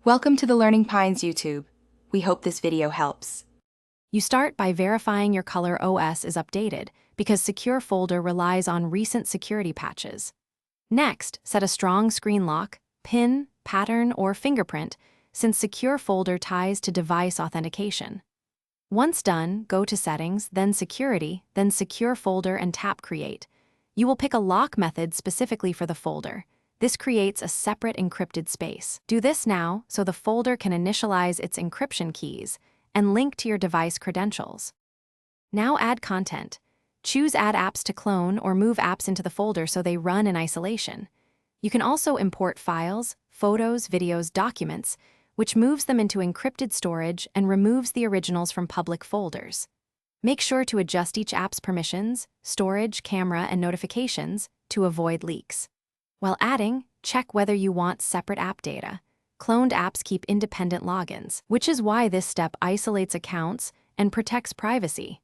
Welcome to the Learning Pines YouTube. We hope this video helps. You start by verifying your Color OS is updated because Secure Folder relies on recent security patches. Next, set a strong screen lock, PIN, pattern, or fingerprint since Secure Folder ties to device authentication. Once done, go to Settings, then Security, then Secure Folder and tap Create. You will pick a lock method specifically for the folder. This creates a separate encrypted space. Do this now so the folder can initialize its encryption keys and link to your device credentials. Now add content. Choose Add Apps to clone or move apps into the folder so they run in isolation. You can also import files, photos, videos, documents, which moves them into encrypted storage and removes the originals from public folders. Make sure to adjust each app's permissions, storage, camera, and notifications to avoid leaks. While adding, check whether you want separate app data. Cloned apps keep independent logins, which is why this step isolates accounts and protects privacy.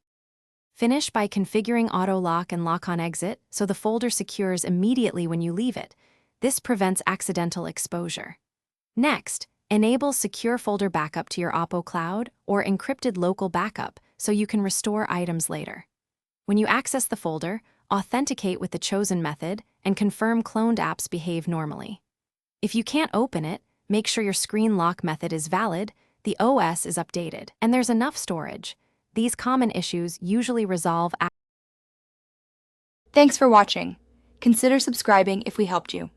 Finish by configuring auto lock and lock on exit so the folder secures immediately when you leave it. This prevents accidental exposure. Next, enable Secure Folder Backup to your Oppo cloud or encrypted local backup so you can restore items later. When you access the folder, authenticate with the chosen method and confirm cloned apps behave normally. If you can't open it, make sure your screen lock method is valid, the OS is updated, and there's enough storage. These common issues usually resolve. Thanks for watching. Consider subscribing if we helped you.